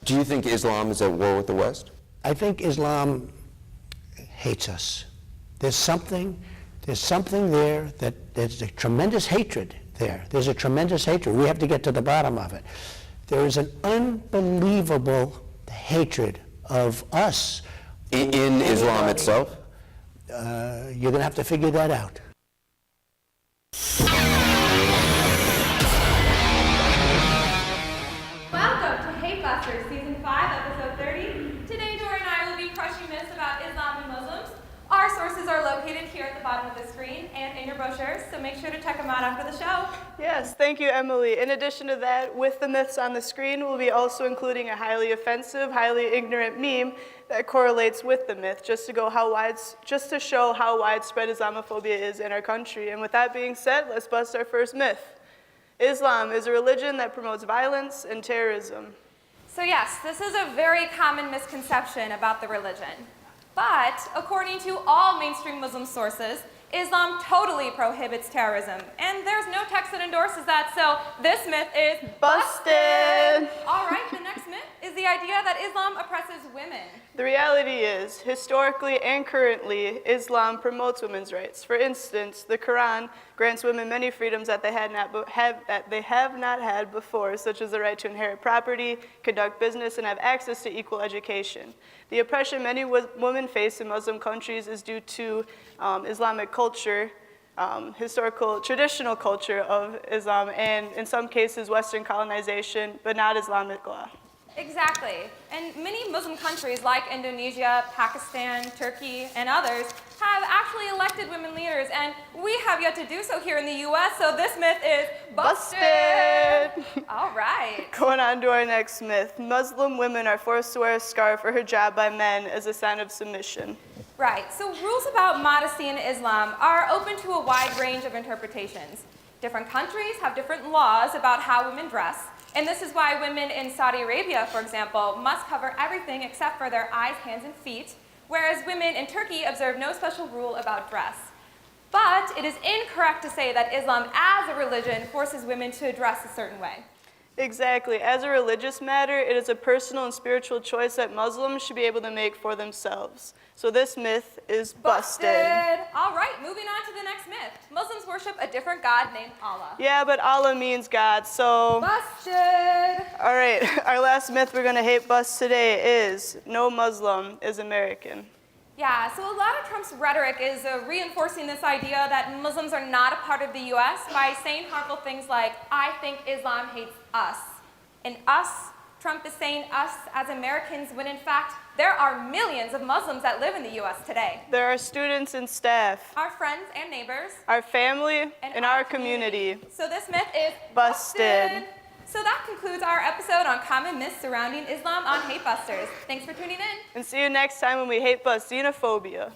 Do you think Islam is at war with the West? I think Islam hates us. There's something there that there's a tremendous hatred there. There's a tremendous hatred. We have to get to the bottom of it. There is an unbelievable hatred of us. In Islam itself? You're going to have to figure that out. Welcome to Hate Busters, Season 5, Episode 30. Today, Dory and I will be crushing myths about Islam and Muslims. Our sources are located here at the bottom of the screen and in your brochures, so make sure to check them out after the show. Yes, thank you, Emily. In addition to that, with the myths on the screen, we'll be also including a highly offensive, highly ignorant meme that correlates with the myth, just to show how widespread Islamophobia is in our country. And with that being said, let's bust our first myth. Islam is a religion that promotes violence and terrorism. So yes, this is a very common misconception about the religion. But according to all mainstream Muslim sources, Islam totally prohibits terrorism. And there's no text that endorses that, so this myth is busted! All right, the next myth is the idea that Islam oppresses women. The reality is, historically and currently, Islam promotes women's rights. For instance, the Quran grants women many freedoms that they have not had before, such as the right to inherit property, conduct business, and have access to equal education. The oppression many women face in Muslim countries is due to Islamic culture, traditional culture of Islam, and in some cases Western colonization, but not Islamic law. Exactly. And many Muslim countries like Indonesia, Pakistan, Turkey, and others have actually elected women leaders, and we have yet to do so here in the U.S., so this myth is busted! All right. Going on to our next myth. Muslim women are forced to wear a scarf or hijab by men as a sign of submission. Right. So rules about modesty in Islam are open to a wide range of interpretations. Different countries have different laws about how women dress, and this is why women in Saudi Arabia, for example, must cover everything except for their eyes, hands, and feet, whereas women in Turkey observe no special rule about dress. But it is incorrect to say that Islam as a religion forces women to dress a certain way. Exactly. As a religious matter, it is a personal and spiritual choice that Muslims should be able to make for themselves. So this myth is busted. All right, moving on to the next myth. Muslims worship a different God named Allah. Yeah, but Allah means God, so... Busted! All right, our last myth we're going to hate bust today is no Muslim is American. Yeah, so a lot of Trump's rhetoric is reinforcing this idea that Muslims are not a part of the U.S. by saying harmful things like, I think Islam hates us. And us, Trump is saying us as Americans, when in fact, there are millions of Muslims that live in the U.S. today. There are students and staff. Our friends and neighbors. Our family and our community. So this myth is busted. So that concludes our episode on common myths surrounding Islam on Hate Busters. Thanks for tuning in. And see you next time when we hate bust xenophobia.